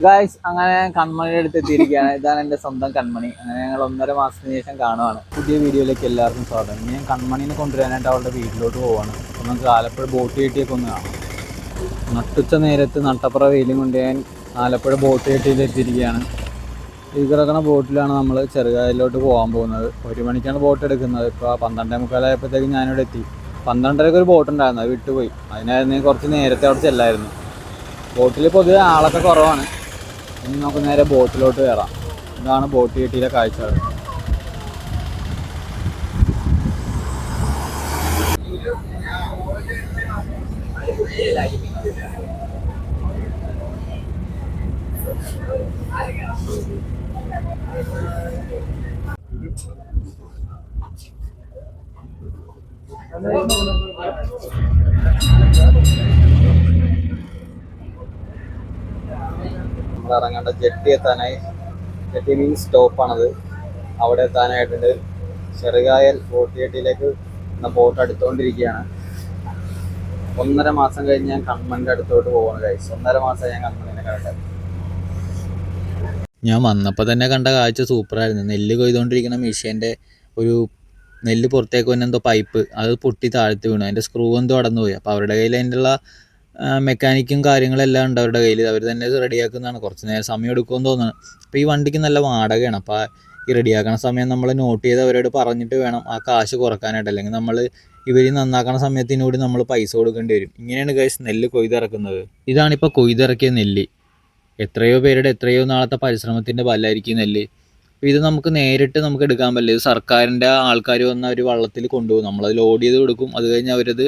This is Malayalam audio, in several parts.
ഗായ്സ് അങ്ങനെ കൺമണിയുടെ അടുത്ത് എത്തിയിരിക്കുകയാണ്. ഇതാണ് എൻ്റെ സ്വന്തം കൺമണി. അങ്ങനെ ഞങ്ങൾ 1.5 മാസത്തിന് ശേഷം കാണുവാണ്. പുതിയ വീഡിയോയിലേക്ക് എല്ലാവർക്കും സ്വാഗതം. ഇനി ഞാൻ കൺമണീനെ കൊണ്ടുവരാനായിട്ട് അവളുടെ വീട്ടിലോട്ട് പോവാണ്. അപ്പോൾ നമുക്ക് ആലപ്പുഴ ബോട്ട് കെട്ടിയൊക്കെ ഒന്ന് കാണാം. നട്ടുച്ച നേരത്ത് നട്ടപ്പുറ വെയിലും കൊണ്ട് ഞാൻ ആലപ്പുഴ ബോട്ട് കെട്ടിയിൽ എത്തിയിരിക്കുകയാണ്. ഈ കിടക്കുന്ന ബോട്ടിലാണ് നമ്മൾ ചെറുകായലിലോട്ട് പോകാൻ പോകുന്നത്. 1 മണിക്കാണ് ബോട്ട് എടുക്കുന്നത്. ഇപ്പോൾ 12:45 ഞാനിവിടെ എത്തി. 12:30 ഒരു ബോട്ട് ഉണ്ടായിരുന്നു, അത് വിട്ടുപോയി. അതിനായിരുന്നു കുറച്ച് നേരത്തെ അവിടെ ചെല്ലായിരുന്നു. ബോട്ടിൽ പൊതുവെ ആളൊക്കെ കുറവാണ്. ഇനി നമുക്ക് നേരെ ബോട്ടിലോട്ട് കയറാം. ഇതാണ് ബോട്ട് കെട്ടിയിലെ കാഴ്ചകൾ. നമ്മൾ ഇറങ്ങേണ്ട ജെട്ടി എത്താനായി. ജെട്ടി മീൻസ് സ്റ്റോപ്പാണത്. അവിടെ എത്താനായിട്ടുണ്ട്. ചെറുകായൽ ബോട്ട് ജെട്ടിയിലേക്ക് ബോട്ട് അടുത്തുകൊണ്ടിരിക്കുകയാണ്. 1.5 മാസം കഴിഞ്ഞ് ഞാൻ കൺമണിൻ്റെ അടുത്തോട്ട് പോവാണ് ഗൈസ്. 1.5 മാസം ഞാൻ കൺമണിനെ കണ്ടത്. ഞാൻ വന്നപ്പോൾ തന്നെ കണ്ട കാഴ്ച സൂപ്പറായിരുന്നു. നെല്ല് കൊയ്തുകൊണ്ടിരിക്കുന്ന മെഷീൻ്റെ ഒരു നെല്ല് പുറത്തേക്ക് വന്ന എന്തോ പൈപ്പ് അത് പൊട്ടി താഴ്ത്തി വീണു. അതിൻ്റെ സ്ക്രൂ എന്തോ അടന്നു പോയി. അപ്പോൾ അവരുടെ കയ്യിൽ അതിൻ്റെ ഉള്ള മെക്കാനിക്കും കാര്യങ്ങളെല്ലാം ഉണ്ട് അവരുടെ കയ്യിൽ. അവർ തന്നെ റെഡിയാക്കുന്നതാണ്. കുറച്ച് നേരം സമയം എടുക്കുമെന്ന് തോന്നുന്നു. അപ്പോൾ ഈ വണ്ടിക്ക് നല്ല വാടകയാണ്. അപ്പോൾ ഈ റെഡിയാക്കണ സമയം നമ്മൾ നോട്ട് ചെയ്ത് അവരോട് പറഞ്ഞിട്ട് വേണം ആ കാശ് കുറക്കാനായിട്ട്. അല്ലെങ്കിൽ നമ്മൾ ഇവർ നന്നാക്കണ സമയത്തിനോട് നമ്മൾ പൈസ കൊടുക്കേണ്ടി വരും. ഇങ്ങനെയാണ് ഗൈസ് നെല്ല് കൊയ്തിറക്കുന്നത്. ഇതാണിപ്പോൾ കൊയ്തിറക്കിയ നെല്ല്. എത്രയോ പേരുടെ എത്രയോ നാളത്തെ പരിശ്രമത്തിൻ്റെ ഫലമായിരിക്കും നെല്ല്. ഇത് നമുക്ക് നേരിട്ട് നമുക്ക് എടുക്കാൻ പറ്റില്ല. ഇത് സർക്കാരിൻ്റെ ആൾക്കാർ വന്ന് അവർ വള്ളത്തിൽ കൊണ്ടുപോകും. നമ്മളത് ലോഡ് ചെയ്ത് കൊടുക്കും. അത് കഴിഞ്ഞ് അവരത്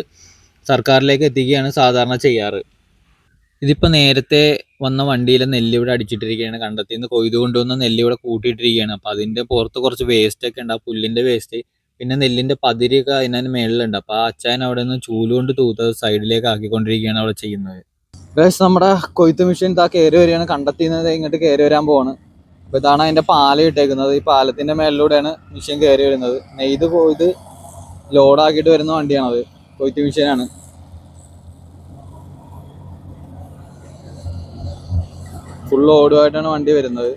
സർക്കാരിലേക്ക് എത്തിക്കുകയാണ് സാധാരണ ചെയ്യാറ്. ഇതിപ്പോൾ നേരത്തെ വന്ന വണ്ടിയിലെ നെല്ല് ഇവിടെ അടിച്ചിട്ടിരിക്കുകയാണ്. കണ്ടത്തിൽ നിന്ന് കൊയ്ത് കൊണ്ടുവന്ന നെല്ല് ഇവിടെ കൂട്ടിയിട്ടിരിക്കുകയാണ്. അപ്പോൾ അതിൻ്റെ പുറത്ത് കുറച്ച് വേസ്റ്റൊക്കെ ഉണ്ട്, ആ പുല്ലിൻ്റെ വേസ്റ്റ്. പിന്നെ നെല്ലിൻ്റെ പതിരിയൊക്കെ അതിന് മേളിലുണ്ട്. അപ്പോൾ ആ അച്ചായൻ അവിടെ നിന്ന് ചൂലുകൊണ്ട് തൂത്തത് സൈഡിലേക്ക് ആക്കിക്കൊണ്ടിരിക്കുകയാണ് അവിടെ ചെയ്യുന്നത്. ഗൈസ് നമ്മുടെ കൊയ്ത്ത് മെഷീൻ ഇതാ കയറി വരികയാണ്. കണ്ടെത്തിയത് ഇങ്ങോട്ട് കയറി വരാൻ പോവാണ്. അപ്പോൾ ഇതാണ് അതിൻ്റെ പാലം ഇട്ടേക്കുന്നത്. ഈ പാലത്തിൻ്റെ മേലിലൂടെയാണ് മെഷീൻ കയറി വരുന്നത്. നെയ്ത് കൊയ്ത് ലോഡാക്കിയിട്ട് വരുന്ന വണ്ടിയാണത്. കൊയ്ത്ത് മെഷീനാണ്. ഫുൾ ലോഡുമായിട്ടാണ് വണ്ടി വരുന്നത്.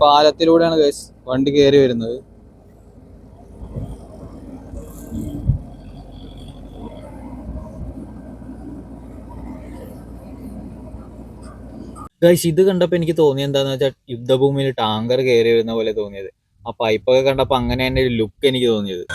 പാലത്തിലൂടെയാണ് ഗൈസ് വണ്ടി കയറി വരുന്നത്. ഗൈസ് ഇത് കണ്ടപ്പോൾ എനിക്ക് തോന്നിയത് എന്താണെന്ന് വെച്ചാൽ യുദ്ധഭൂമിയിൽ ടാങ്കർ കയറി വരുന്ന പോലെ തോന്നിയത്. ആ പൈപ്പൊക്കെ കണ്ടപ്പോൾ അങ്ങനെ തന്നെ ഒരു ലുക്ക് എനിക്ക് തോന്നിയത്.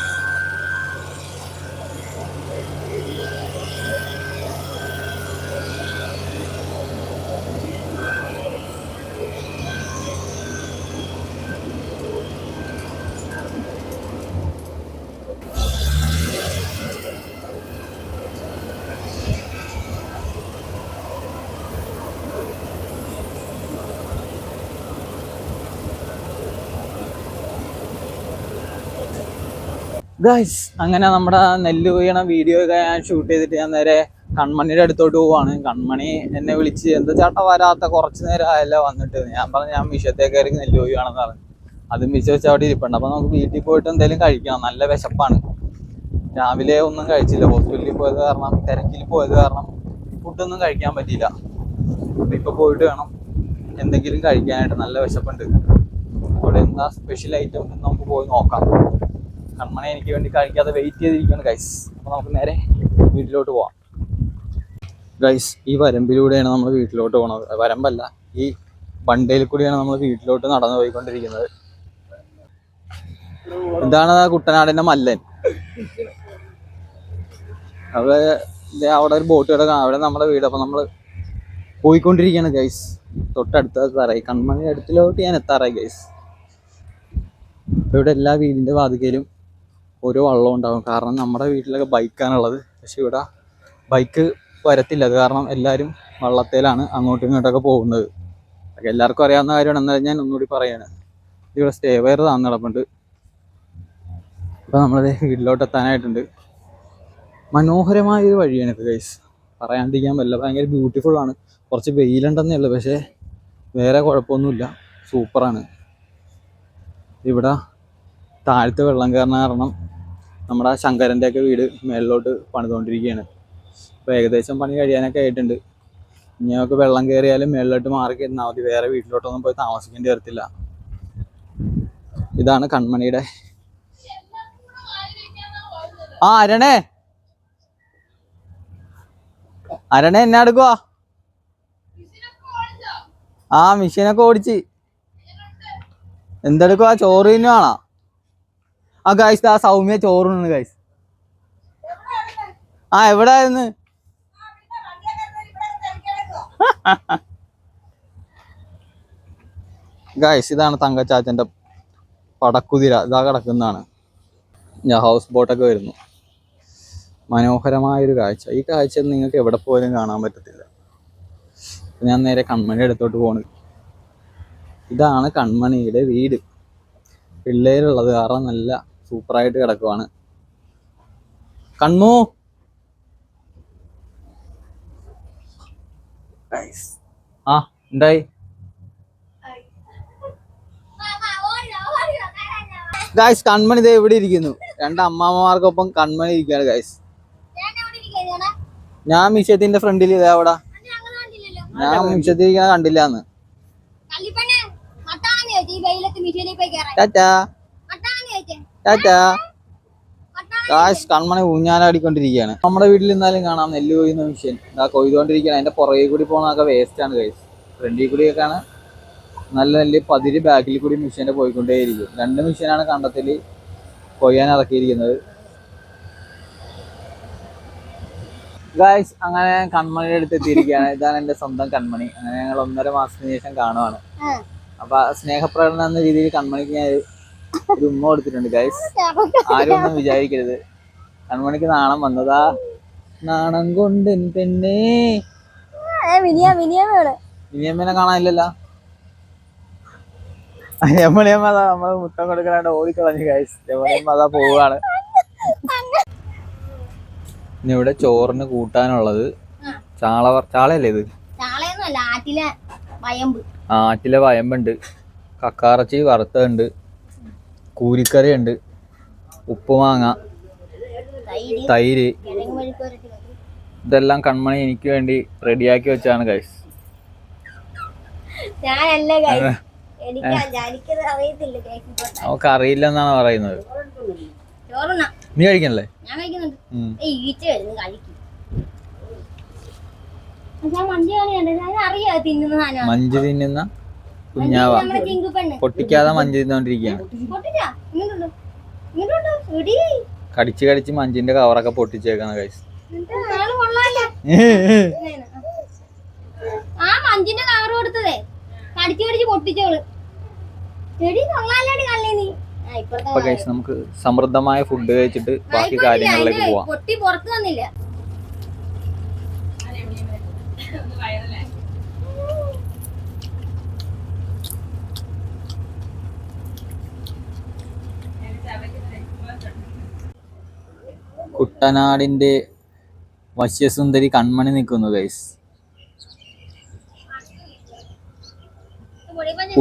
ഗൈസ് അങ്ങനെ നമ്മുടെ നെല്ല് കൊയ്യണ വീഡിയോ ഒക്കെ ഞാൻ ഷൂട്ട് ചെയ്തിട്ട് ഞാൻ നേരെ കൺമണിയുടെ അടുത്തോട്ട് പോവാണ്. കൺമണി എന്നെ വിളിച്ച് എന്താ ചേട്ടാ വരാത്ത, കുറച്ച് നേരം ആയല്ലോ വന്നിട്ട്. ഞാൻ പറഞ്ഞു ഞാൻ മിഷത്തേക്കായിരിക്കും നെല്ല് കൊയ്യുകയാണെന്ന് പറഞ്ഞു. അത് മിശ വെച്ച് അവിടെ ഇരിപ്പുണ്ട്. അപ്പോൾ നമുക്ക് വീട്ടിൽ പോയിട്ട് എന്തെങ്കിലും കഴിക്കണം, നല്ല വിശപ്പാണ്. രാവിലെ ഒന്നും കഴിച്ചില്ല, ഹോസ്പിറ്റലിൽ പോയത് കാരണം, തിരക്കിൽ പോയത് കാരണം ഫുഡൊന്നും കഴിക്കാൻ പറ്റിയില്ല. അപ്പോൾ ഇപ്പോൾ പോയിട്ട് വേണം എന്തെങ്കിലും കഴിക്കാനായിട്ട്. നല്ല വിശപ്പുണ്ട്. അവിടെ എന്താ സ്പെഷ്യൽ ഐറ്റം എന്ന് നമുക്ക് പോയി നോക്കാം. കൺമണി എനിക്ക് വേണ്ടി കഴിക്കാതെ വെയിറ്റ് ചെയ്തിരിക്കുകയാണ് ഗൈസ്. അപ്പോൾ നമുക്ക് നേരെ വീട്ടിലോട്ട് പോവാം. ഗൈസ് ഈ വരമ്പിലൂടെയാണ് നമ്മൾ വീട്ടിലോട്ട് പോകുന്നത്. വരമ്പല്ല, ഈ ബണ്ടയിൽ കൂടിയാണ് നമ്മൾ വീട്ടിലോട്ട് നടന്നു പോയിക്കൊണ്ടിരിക്കുന്നത്. ഇതാണ് കുട്ടനാടിൻ്റെ മല്ലൻ. അവിടെ ഒരു ബോട്ട് കിടക്കാം, അവിടെ നമ്മുടെ വീട്. അപ്പോൾ നമ്മൾ പോയിക്കൊണ്ടിരിക്കുകയാണ് ഗൈസ്. തൊട്ടടുത്ത് എത്താറായി, കൺമണി അടുത്തിലോട്ട് ഞാൻ എത്താറായി ഗൈസ്. അപ്പോൾ ഇവിടെ എല്ലാ വീടിൻ്റെ വാതിക്കലും ഓരോ വള്ളം ഉണ്ടാകും. കാരണം നമ്മുടെ വീട്ടിലൊക്കെ ബൈക്കാണുള്ളത്. പക്ഷെ ഇവിടെ ബൈക്ക് വരത്തില്ല. അത് കാരണം എല്ലാവരും വള്ളത്തേലാണ് അങ്ങോട്ടും ഇങ്ങോട്ടൊക്കെ പോകുന്നത്. അതൊക്കെ എല്ലാവർക്കും അറിയാവുന്ന കാര്യമാണ്. എന്നാലും ഞാൻ ഒന്നുകൂടി പറയാണ്, ഇവിടെ സ്റ്റേ വയർ താന്ന് കിടപ്പുണ്ട്. അപ്പോൾ നമ്മളത് വീട്ടിലോട്ട് എത്താനായിട്ടുണ്ട്. മനോഹരമായൊരു വഴിയാണ് ഇത് ഗൈസ്, പറയാണ്ടിരിക്കാൻ പറ്റില്ല. ഭയങ്കര ബ്യൂട്ടിഫുള്ളാണ്. കുറച്ച് വെയിലുണ്ടെന്നേ ഉള്ളൂ, പക്ഷേ വേറെ കുഴപ്പമൊന്നുമില്ല, സൂപ്പറാണ്. ഇവിടെ താഴത്ത് വെള്ളം കയറുന്ന കാരണം നമ്മുടെ ശങ്കരൻ്റെ ഒക്കെ വീട് മേളിലോട്ട് പണിതുകൊണ്ടിരിക്കുകയാണ്. ഇപ്പോൾ ഏകദേശം പണി കഴിയാനൊക്കെ ആയിട്ടുണ്ട്. ഇനി നമുക്ക് വെള്ളം കയറിയാലും മേളിലോട്ട് മാറി കഴിഞ്ഞാൽ മതി, വേറെ വീട്ടിലോട്ടൊന്നും പോയി താമസിക്കേണ്ടി വരത്തില്ല. ഇതാണ് കൺമണിയുടെ. ആ അരണേ എന്നാ എടുക്കുവാ? ആ മെഷീനൊക്കെ ഓടിച്ച്. എന്തെടുക്കുവാ? ചോറ് തിന്നുവാണോ? ആ ഗൈസ്, ആ സൗമ്യ ചോറുണ്ട് ഗൈസ്. ആ എവിടെ ആയിരുന്നു? ഗൈസ്, ഇതാണ് തങ്കച്ചാച്ചന്റെ പടക്കുതിര, ഇതാ കിടക്കുന്നതാണ്. ഞാൻ ഹൗസ് ബോട്ടൊക്കെ വരുന്നു. മനോഹരമായൊരു കാഴ്ച. ഈ കാഴ്ച നിങ്ങൾക്ക് എവിടെ പോലും കാണാൻ പറ്റത്തില്ല. ഞാൻ നേരെ കൺമണി അടുത്തോട്ട് പോണ്. ഇതാണ് കൺമണിയുടെ വീട്. പിള്ളേരുള്ളത് കാരണം നല്ല സൂപ്പറായിട്ട് കിടക്കുവാണ്. കൺമു ആ എന്തായി ഗൈസ്? കൺമണി ഇതേ ഇവിടെ ഇരിക്കുന്നു. രണ്ട് അമ്മാമ്മമാർക്കൊപ്പം കൺമണി ഇരിക്കുകയാണ് ഗൈസ്. ഞാൻ മിഷത്തിന്റെ ഫ്രണ്ടിൽ ഇതാ അവിടെ. ഞാൻ മിഷത്തിരിക്കണ കണ്ടില്ലാന്ന്. കൺമണി ഊഞ്ഞാലാടിക്കൊണ്ടിരിക്കുകയാണ്. നമ്മുടെ വീട്ടിൽ നിന്നാലും കാണാം നെല്ല് കൊയ്യുന്ന മിഷ്യൻ ഇതാ കൊയ്തുകൊണ്ടിരിക്കുകയാണ്. അതിന്റെ പുറകെ കൂടി പോകുന്നതൊക്കെ വേസ്റ്റ് ആണ് ഗൈസ്. ഫ്രണ്ടിൽ കൂടിയൊക്കെയാണ് നല്ല നെല്ല് പതിര് ബാക്കിൽ കൂടി മിഷ്യന്റെ പോയിക്കൊണ്ടേയിരിക്കും. 2 മിഷ്യനാണ് കണ്ടത്തിൽ കൊയ്യാൻ ഇറക്കിയിരിക്കുന്നത് ഗൈസ്. അങ്ങനെ കൺമണിയുടെ അടുത്ത് എത്തിയിരിക്കുകയാണ്. ഇതാണ് എന്റെ സ്വന്തം കൺമണി. അങ്ങനെ ഞങ്ങൾ 1.5 മാസത്തിന് ശേഷം കാണുവാണ്. അപ്പൊ സ്നേഹപ്രകടനം എന്ന രീതിയിൽ കൺമണിക്ക് ഞാൻ ഒരു ഉമ്മ കൊടുത്തിട്ടുണ്ട് ഗൈസ്. ആരും ഒന്നും വിചാരിക്കരുത്. കൺമണിക്ക് നാണം വന്നതാ. നാണം കൊണ്ട് പെണ്ണേ. മിനിയമ്മനെ കാണാനില്ലല്ലോ. രമണിയമ്മ അതാ നമ്മള് മുത്തം കൊടുക്കാണ്ട് ഓടിക്കളഞ്ഞു ഗൈസ്. രമണിയമ്മ അതാ പോവാണ്. ഇനി ഇവിടെ ചോറിന് കൂട്ടാനുള്ളത് ചാളയല്ലേ ഇത്? ആറ്റിലെ വയമ്പുണ്ട്, കക്കാറച്ചി വറുത്തുണ്ട്, കൂരിക്കറി ഉണ്ട്, ഉപ്പുമാങ്ങ, തൈര്. ഇതെല്ലാം കൺമണി എനിക്ക് വേണ്ടി റെഡിയാക്കി വെച്ചാണ് ഗൈസ്. നമുക്ക് അറിയില്ലെന്നാണ് പറയുന്നത്. നീ കഴിക്കണല്ലേ? മഞ്ച് തിന്നുന്ന കുഞ്ഞാവ പൊട്ടിക്കാതെ മഞ്ച് തിന്നോണ്ടിരിക്കുകയാണ്. കടിച്ച് കടിച്ച് മഞ്ചിന്റെ കവറൊക്കെ പൊട്ടിച്ചേക്കാണ് ഗൈസ്. അപ്പൊ ഗൈസ് നമുക്ക് സമൃദ്ധമായ ഫുഡ് കഴിച്ചിട്ട് ബാക്കി കാര്യങ്ങളിലേക്ക് പോവാം. കുട്ടനാടിന്റെ വശ്യസുന്ദരി കൺമണി നിൽക്കുന്നു ഗൈസ്.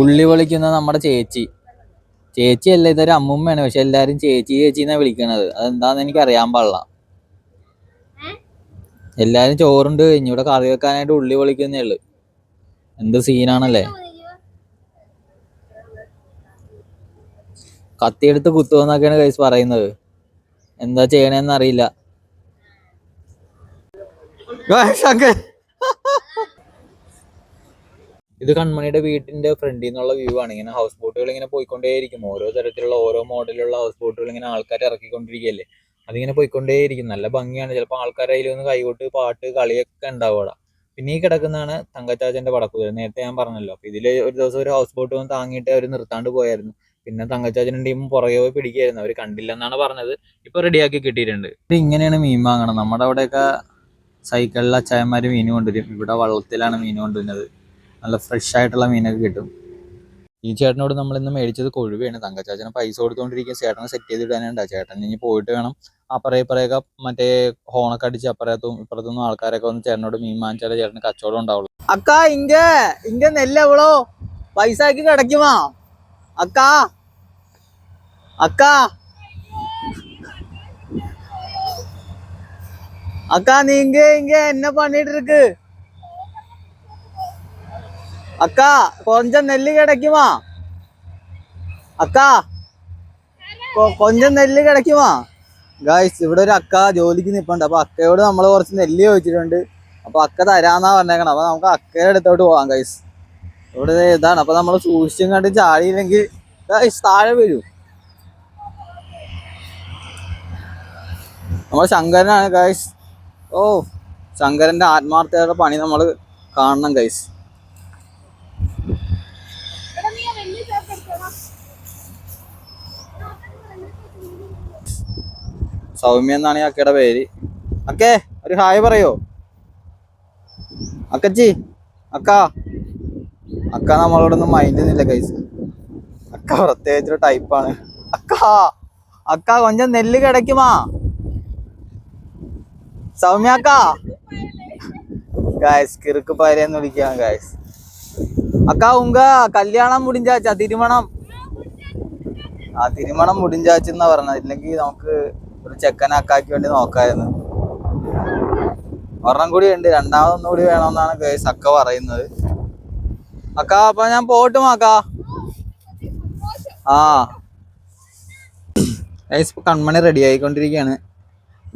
ഉള്ളി പൊളിക്കുന്ന നമ്മുടെ ചേച്ചിയല്ല, ഇതൊരു അമ്മുമ്മയാണ്. പക്ഷെ എല്ലാരും ചേച്ചിന്നാ വിളിക്കണത്. അതെന്താന്ന് എനിക്ക് അറിയാൻ പാടില്ല. എല്ലാരും ചോറുണ്ട് കഴിഞ്ഞു. ഇവിടെ കറി വെക്കാനായിട്ട് ഉള്ളി പൊളിക്കുന്നേ ഉള്ളു. എന്ത് സീനാണല്ലേ. കത്തിയെടുത്ത് കുത്തുവെന്നൊക്കെയാണ് ഗൈസ് പറയുന്നത്. എന്താ ചെയ്യണേന്ന് അറിയില്ല. ഇത് കൺമണിയുടെ വീട്ടിന്റെ ഫ്രണ്ടിൽ നിന്നുള്ള വ്യൂ ആണ്. ഇങ്ങനെ ഹൗസ് ബോട്ടുകൾ ഇങ്ങനെ പോയിക്കൊണ്ടേയിരിക്കും. ഓരോ തരത്തിലുള്ള ഓരോ മോഡലുള്ള ഹൗസ് ബോട്ടുകൾ ഇങ്ങനെ ആൾക്കാർ ഇറക്കിക്കൊണ്ടിരിക്കുകയല്ലേ. അതിങ്ങനെ പോയിക്കൊണ്ടേയിരിക്കും. നല്ല ഭംഗിയാണ്. ചിലപ്പോൾ ആൾക്കാർ അതിലൊന്ന് കൈകൊട്ട് പാട്ട് കളിയൊക്കെ ഉണ്ടാവും അവിടെ. പിന്നെ ഈ കിടക്കുന്നതാണ് തങ്കച്ചാച്ചന്റെ പടക്കുതിര. നേരത്തെ ഞാൻ പറഞ്ഞല്ലോ. അപ്പൊ ഇതില് ഒരു ദിവസം ഒരു ഹൗസ് ബോട്ട് വന്ന് താങ്ങിയിട്ട് അവർ നിർത്താണ്ട് പോയായിരുന്നു. പിന്നെ തങ്കച്ചാച്ചനും ടീമും പുറകെ പോയി പിടിക്കുകയായിരുന്നു. അവർ കണ്ടില്ലെന്നാണ് പറഞ്ഞത്. ഇപ്പൊ റെഡിയാക്കി കിട്ടിയിട്ടുണ്ട്. ഇത് ഇങ്ങനെയാണ് മീൻ വാങ്ങണം. നമ്മുടെ അവിടെയൊക്കെ സൈക്കിളിൽ അച്ചായന്മാര് മീൻ കൊണ്ടുവരും. ഇവിടെ വള്ളത്തിലാണ് മീൻ കൊണ്ടുവരുന്നത്. നല്ല ഫ്രഷ് ആയിട്ടുള്ള മീനൊക്കെ കിട്ടും. ഈ ചേട്ടനോട് നമ്മൾ ഇന്ന് മേടിച്ചത് കൊഴുവയാണ്. തങ്കച്ചാച്ചന് പൈസ കൊടുത്തോണ്ടിരിക്കുക. ചേട്ടനെ സെറ്റ് ചെയ്തിടാനുണ്ടാ. ചേട്ടൻ ഇനി പോയിട്ട് വേണം അപ്പറേ ഇപ്പറയൊക്കെ മറ്റേ ഹോണൊക്കെ അടിച്ച് അപ്പുറത്തും ഇപ്പുറത്തുനിന്നും ആൾക്കാരൊക്കെ വന്ന് ചേട്ടനോട് മീൻ വാങ്ങിച്ചാലേ ചേട്ടന് കച്ചവടം ഉണ്ടാവുള്ളൂ. അക്ക ഇങ്ക നെല്ല് എവ്വളോ പൈസക്ക് കിടക്കുമാ അക്ക അക്ക அக்கா நீங்க இங்க என்ன பண்ணிட்டு இருக்கு அக்கா? கொஞ்சம் நெல்லு கிடைக்குமா അക്കാ? കൊഞ്ചം നെല്ല് കിടക്കുമാ? ഗായ്സ് ഇവിടെ ഒരു അക്ക ജോലിക്ക് നിൽപ്പുണ്ട്. അപ്പൊ അക്കയോട് നമ്മൾ കുറച്ച് നെല്ല് ചോദിച്ചിട്ടുണ്ട്. അപ്പൊ അക്ക തരാന്നാ പറഞ്ഞേക്കണം. അപ്പൊ നമുക്ക് അക്കയുടെ അടുത്തോട്ട് പോവാം ഗൈസ്. ഇവിടെ ഇതാണ്. അപ്പൊ നമ്മൾ സൂക്ഷിച്ചും കണ്ട് ചാടിയില്ലെങ്കിൽ ഗൈസ് താഴെ വരും. നമ്മൾ ശങ്കരനാണ് ഗൈസ്. ഓ ശങ്കരന്റെ ആത്മാർത്ഥതയുടെ പണി നമ്മൾ കാണണം ഗൈസ്. സൗമ്യ എന്നാണ് ഈ അക്കയുടെ പേര്. അക്കേ ഒരു ഹായ് പറയോ അക്കച്ചി? അക്ക അക്ക നമ്മളോടൊന്നും മൈൻഡ് ചെയ്യുന്നില്ല ഗൈസ്. അക്ക പ്രത്യേകിച്ചൊരു ടൈപ്പാണ്. അക്ക അക്ക കൊഞ്ചം നെല്ല് കിടക്കുമാ സൗമ്യാക്ക? ഗൈസ് കിറുക്ക് പാരെന്ന് വിളിക്കാം ഗൈസ്. അക്ക ഉങ്ക കല്യാണം മുടിഞ്ചാച്ചാ? തിരുമണം തിരുമണം മുടിഞ്ചാച്ചെന്നാ പറഞ്ഞത്. ഇല്ലെങ്കിൽ നമുക്ക് ഒരു ചെക്കനാക്കാക്കി വേണ്ടി നോക്കായിരുന്നു. ഒരെണ്ണം കൂടി ഉണ്ട്, രണ്ടാമതൊന്നും കൂടി വേണമെന്നാണ് ഗൈസ് അക്ക പറയുന്നത്. അക്ക അപ്പൊ ഞാൻ പോട്ടുമാ അക്ക? ഗൈസ് ഇപ്പൊ കൺമണി റെഡി ആയിക്കൊണ്ടിരിക്കുകയാണ്.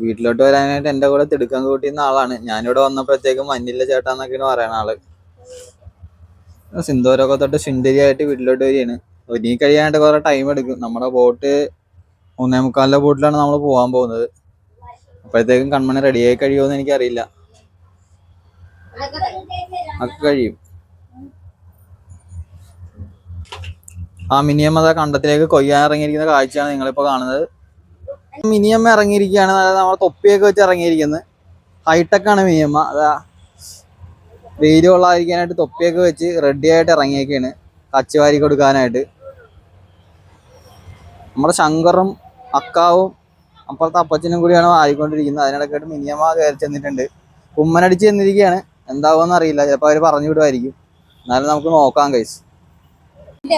വീട്ടിലോട്ട് വരാനായിട്ട് എൻ്റെ കൂടെ തിടുക്കം കൂട്ടിയുന്ന ആളാണ്. ഞാനിവിടെ വന്നപ്പോഴത്തേക്കും മഞ്ഞില്ല ചേട്ടാന്നൊക്കെയാണ് പറയുന്ന ആള്. സിന്ദൂരൊക്കെ തൊട്ട് സുന്ദരിയായിട്ട് വീട്ടിലോട്ട് വരികയാണ്. ഒരുങ്ങി കഴിയാനായിട്ട് കുറെ ടൈം എടുക്കും. നമ്മുടെ ബോട്ട് 3:45 ബോട്ടിലാണ് നമ്മൾ പോകാൻ പോകുന്നത്. അപ്പോഴത്തേക്കും കൺമണി റെഡിയായി കഴിയുമെന്ന് എനിക്കറിയില്ല. ഒക്കെ കഴിയും. മിനിയമ്മ അതാ കണ്ടത്തിലേക്ക് കൊയ്യാൻ ഇറങ്ങിയിരിക്കുന്ന കാഴ്ചയാണ് നിങ്ങളിപ്പോൾ കാണുന്നത്. മിനിയമ്മ ഇറങ്ങിയിരിക്കുകയാണ്. അതായത് നമ്മളെ തൊപ്പിയൊക്കെ വെച്ച് ഇറങ്ങിയിരിക്കുന്നത്. ഹൈടെക്കാണ് മിനിയമ്മ. അതാ വെയിൽ കൊള്ളാതിരിക്കാനായിട്ട് തൊപ്പിയൊക്കെ വെച്ച് റെഡി ആയിട്ട് ഇറങ്ങിയൊക്കെയാണ് കച്ചുവാരി കൊടുക്കാനായിട്ട്. നമ്മുടെ ശങ്കറും അക്കാവും അപ്പുറത്തെ അപ്പച്ചനും കൂടിയാണ് ആയിക്കൊണ്ടിരിക്കുന്നത്. അതിനിടയ്ക്കായിട്ട് മിനിയമ്മ കയറി ചെന്നിട്ടുണ്ട്. കുമ്മനടിച്ച് ചെന്നിരിക്കുകയാണ്. എന്താവുമെന്ന് അറിയില്ല, ചിലപ്പോൾ അവർ പറഞ്ഞു വിടുമായിരിക്കും. എന്നാലും നമുക്ക് നോക്കാം ഗൈസ്.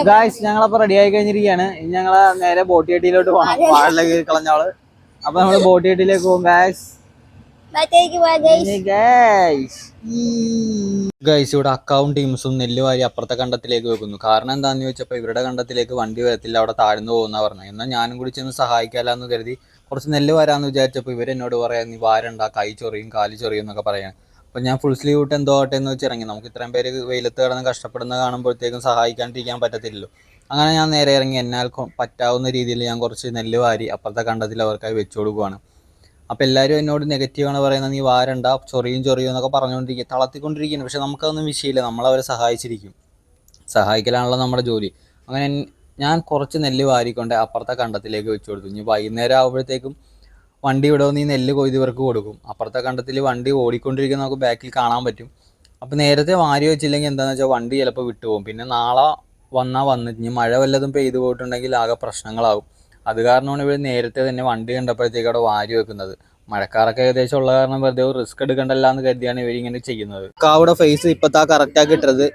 ഗൈസ് ഞങ്ങളപ്പോൾ റെഡി ആയി കഴിഞ്ഞിരിക്കുകയാണ്. ഇനി ഞങ്ങൾ നേരെ ബോട്ട് ജെട്ടിയിലോട്ട് പോകണം. വാളിലേക്ക് കളഞ്ഞാള്. അപ്പൊ നമ്മള് ബോട്ട് ജെട്ടിയിലേക്ക് പോകും ഗൈസ്. ഗൈസ് ഇവിടെ അക്കാവും ടീംസും നെല്ല് വാരി അപ്പുറത്തെ കണ്ടത്തിലേക്ക് വെക്കുന്നു. കാരണം എന്താന്ന് ചോദിച്ചപ്പോൾ ഇവരുടെ കണ്ടത്തിലേക്ക് വണ്ടി വരത്തില്ല, അവിടെ താഴ്ന്നു പോകുന്ന പറഞ്ഞു. എന്നാൽ ഞാനും കൂടി ചെന്ന് സഹായിക്കാമെന്ന് കരുതി കുറച്ച് നെല്ല് വരാമെന്ന് വിചാരിച്ചപ്പോൾ ഇവരെന്നോട് പറയാം നീ വാരണ്ട, കൈ ചൊറിയും കാല് ചൊറിയും എന്നൊക്കെ പറയാൻ. അപ്പം ഞാൻ ഫുൾ സ്ലീവ് ഇട്ട് എന്തോ ആട്ടെ എന്ന് വെച്ച് ഇറങ്ങി. നമുക്ക് ഇത്രയും പേര് വെയിലത്ത് കിടന്ന് കഷ്ടപ്പെടുന്ന കാണുമ്പോഴത്തേക്കും സഹായിക്കാണ്ടിരിക്കാൻ പറ്റത്തില്ലല്ലോ. അങ്ങനെ ഞാൻ നേരെ ഇറങ്ങി എന്നാൽ പറ്റാവുന്ന രീതിയിൽ ഞാൻ കുറച്ച് നെല്ല് വാരി അപ്പുറത്തെ കണ്ടത്തിൽ അവർക്കായി വെച്ചു കൊടുക്കുകയാണ്. അപ്പോൾ എല്ലാവരും എന്നോട് നെഗറ്റീവാണ് പറയുന്നത്, നീ വാരണ്ട ചൊറിയും എന്നൊക്കെ പറഞ്ഞുകൊണ്ടിരിക്കുക, തളർത്തിക്കൊണ്ടിരിക്കുന്നു. പക്ഷെ നമുക്കതൊന്നും വിഷയമില്ല, നമ്മളവരെ സഹായിച്ചിരിക്കും. സഹായിക്കലാണല്ലോ നമ്മുടെ ജോലി. അങ്ങനെ ഞാൻ കുറച്ച് നെല്ല് വാരിക്കൊണ്ട് അപ്പുറത്തെ കണ്ടത്തിലേക്ക് വെച്ചു കൊടുത്തു. ഇനി വൈകുന്നേരം ആകുമ്പോഴത്തേക്കും വണ്ടി വിടുമെന്ന് ഈ നെല്ല് കൊയ്ത് ഇവർക്ക് കൊടുക്കും. അപ്പുറത്തെ കണ്ടത്തിൽ വണ്ടി ഓടിക്കൊണ്ടിരിക്കുന്ന നമുക്ക് ബാക്കിൽ കാണാൻ പറ്റും. അപ്പോൾ നേരത്തെ വാരി വെച്ചില്ലെങ്കിൽ എന്താണെന്ന് വെച്ചാൽ വണ്ടി ചിലപ്പോൾ വിട്ടുപോകും. പിന്നെ നാളെ വന്നിട്ട് ഇനി മഴ വല്ലതും പെയ്തു പോയിട്ടുണ്ടെങ്കിൽ ആകെ പ്രശ്നങ്ങളാകും. അത് കാരണമാണ് ഇവർ നേരത്തെ തന്നെ വണ്ടി കണ്ടപ്പോഴത്തേക്ക് അവിടെ വാരി വെക്കുന്നത്. മഴക്കാറൊക്കെ ഏകദേശം ഉള്ള കാരണം വെറുതെ റിസ്ക് എടുക്കണ്ടല്ല എന്ന് കരുതിയാണ് ഇവരിങ്ങനെ ചെയ്യുന്നത്. അക്കാവിടെ ഫേസ് ഇപ്പത്താ കറക്റ്റാക്കി ഇട്ടത്.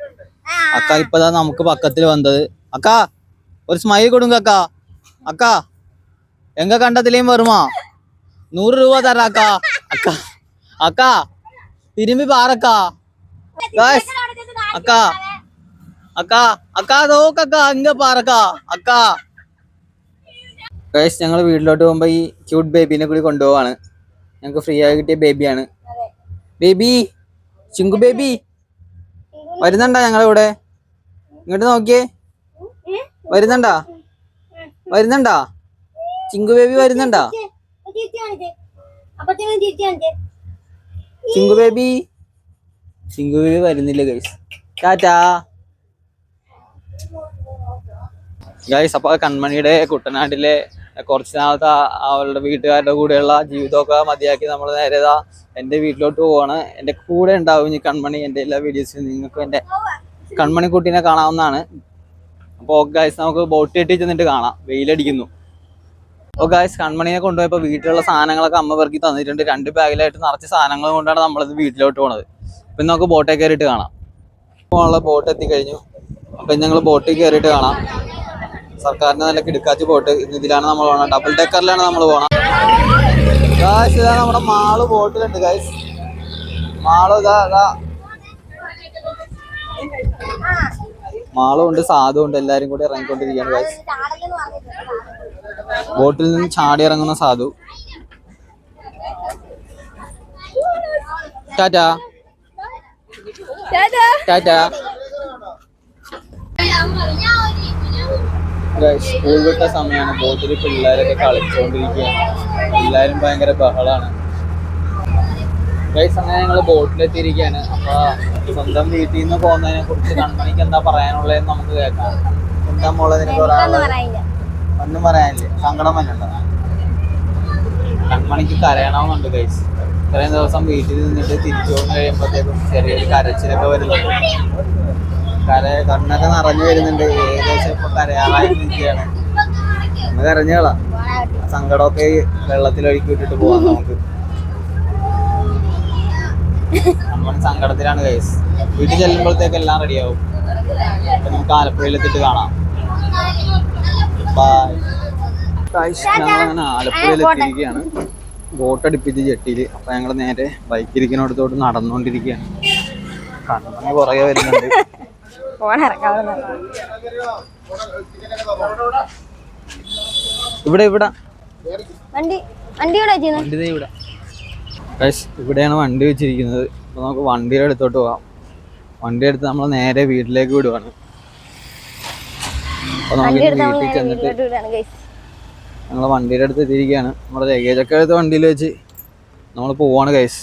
അക്ക ഇപ്പതാ നമുക്ക് പക്കത്തിൽ വന്നത്. അക്ക ഒരു സ്മൈൽ കൊടുങ്ക അക്ക. അക്ക എങ്ക കണ്ടത്തിലേയും വരുമാ 100 രൂപ തരാ അക്ക. അക്ക അക്ക തിരുമ്പി പാറക്ക. അക്ക അക്ക അക്ക നോക്കക്ക ഇങ്ങ പാറക്ക അക്ക. ഗൈസ് ഞങ്ങൾ വീട്ടിലോട്ട് പോകുമ്പോൾ ഈ ക്യൂട്ട് ബേബീനെ കൂടി കൊണ്ടുപോവാണ്. ഞങ്ങൾക്ക് ഫ്രീ ആയി കിട്ടിയ ബേബിയാണ്. ബേബി ചിങ്കു ബേബി വരുന്നുണ്ടാ ഞങ്ങളിവിടെ? ഇങ്ങോട്ട് നോക്കിയേ, വരുന്നുണ്ടാ? ചിങ്കു ബേബി വരുന്നുണ്ടാ? ചിങ്കു ബേബി വരുന്നില്ല ഗൈസ്. ടാറ്റാ ഗൈസ്. അപ്പോൾ കൺമണിയുടെ കുട്ടനാട്ടിലെ കുറച്ച് നാളത്തെ അവളുടെ വീട്ടുകാരുടെ കൂടെയുള്ള ജീവിതമൊക്കെ മതിയാക്കി നമ്മൾ നേരെ എൻ്റെ വീട്ടിലോട്ട് പോവാണ്. എൻ്റെ കൂടെ ഉണ്ടാവും ഈ കൺമണി. എൻ്റെ എല്ലാ വീഡിയോസിലും നിങ്ങൾക്ക് എൻ്റെ കൺമണിക്കുട്ടീനെ കാണാവുന്നതാണ്. അപ്പോൾ ഗൈസ് നമുക്ക് ബോട്ട് കെട്ടി ചെന്നിട്ട് കാണാം. വെയിലടിക്കുന്നു. അപ്പോൾ ഗായ്സ് കൺമണിയെ കൊണ്ടുപോയപ്പോൾ വീട്ടിലുള്ള സാധനങ്ങളൊക്കെ അമ്മ പെറുക്കി തന്നിട്ടുണ്ട്. 2 ബാഗിലായിട്ട് നിറച്ച് സാധനങ്ങൾ കൊണ്ടാണ് നമ്മളിത് വീട്ടിലോട്ട് പോണത്. പിന്നെ നമുക്ക് ബോട്ടേ കയറിയിട്ട് കാണാം. ഇപ്പോൾ ബോട്ട് എത്തിക്കഴിഞ്ഞു. അപ്പം ഞങ്ങൾ ബോട്ടിൽ കയറിയിട്ട് കാണാം. സർക്കാരിൻ്റെ നല്ല കിടക്കാച്ചി ബോട്ട്. ഇതിലാണ് നമ്മൾ പോകണം. ഡബിൾ ഡെക്കറിലാണ് നമ്മൾ പോകണം. ഗായ്സ് ഇതാണ് നമ്മുടെ മാള് ബോട്ടിലുണ്ട് ഗായ്സ്. മാളും ഇതാ മാളും ഉണ്ട്, സാധുവും ഉണ്ട്. എല്ലാവരും കൂടി ഇറങ്ങിക്കൊണ്ടിരിക്കുകയാണ് ഗായ്സ്. ബോട്ടിൽ നിന്ന് ചാടി ഇറങ്ങുന്ന സാധു. ടാറ്റാ ടാറ്റാ. സ്കൂൾ വിട്ട സമയമാണ്. ബോട്ടിൽ പിള്ളേരൊക്കെ കളിച്ചുകൊണ്ടിരിക്കുകയാണ്. എല്ലാവരും ഭയങ്കര ബഹളാണ് ഗൈസ്. അങ്ങനെ ഞങ്ങൾ ബോട്ടിലെത്തിയിരിക്കുകയാണ്. അപ്പോൾ സ്വന്തം വീട്ടിൽ നിന്ന് പോകുന്നതിനെ കുറിച്ച് കൺമണിക്ക് എന്താ പറയാനുള്ളതെന്ന് നമുക്ക് കേൾക്കാം. എന്താ മോളെ നിനക്ക് ഒന്നും പറയാനില്ലേ? സങ്കടം വന്നുണ്ടോ? കൺമണിക്ക് കരയണമെന്നുണ്ട് ഗൈസ്. ഇത്രയും ദിവസം വീട്ടിൽ നിന്നിട്ട് തിരിച്ചു പോകുന്ന കഴിയുമ്പോഴത്തേക്കും ചെറിയൊരു കരച്ചിലൊക്കെ വരുന്നുണ്ട്. കണ്ണൊക്കെ നിറഞ്ഞു വരുന്നുണ്ട്. ഏകദേശം ഇപ്പൊ കരയാറായി നിൽക്കുകയാണ്. ഒന്ന് കരഞ്ഞോളാം. സങ്കടമൊക്കെ വെള്ളത്തിലൊഴുക്കി വിട്ടിട്ട് പോവാം നമുക്ക്. നമ്മൾ സങ്കടത്തിലാണ് ഗൈസ്. വീട്ടിൽ ചെല്ലുമ്പോഴത്തേക്ക് എല്ലാം റെഡിയാവും. അപ്പൊ നമുക്ക് ആലപ്പുഴയിലെത്തിട്ട് കാണാം. ഞങ്ങളങ്ങനെ ആലപ്പുഴയിലെത്തിയിരിക്കുകയാണ്. ബോട്ട് അടുപ്പിച്ച് ജെട്ടിയിൽ. അപ്പൊ ഞങ്ങൾ നേരെ ബൈക്കിരിക്കുന്നിടത്തോട്ട് നടന്നുകൊണ്ടിരിക്കുകയാണ്. കണ്ണു പുറകെ വരുന്നുണ്ട്. ഇവിടെയാണ് വണ്ടി വെച്ചിരിക്കുന്നത്. അപ്പൊ നമുക്ക് വണ്ടിയുടെ അടുത്തോട്ട് പോകാം. വണ്ടി എടുത്ത് നമ്മൾ നേരെ വീട്ടിലേക്ക് വിടുവാണ്. അപ്പൊ നമുക്ക് വീട്ടിൽ ചെന്നിട്ട് ഞങ്ങൾ വണ്ടിയുടെ അടുത്ത് എത്തിയിരിക്കുകയാണ്. നമ്മുടെ ലഗേജൊക്കെ എടുത്ത് വണ്ടിയിൽ വെച്ച് നമ്മൾ പോവാണ് ഗൈസ്.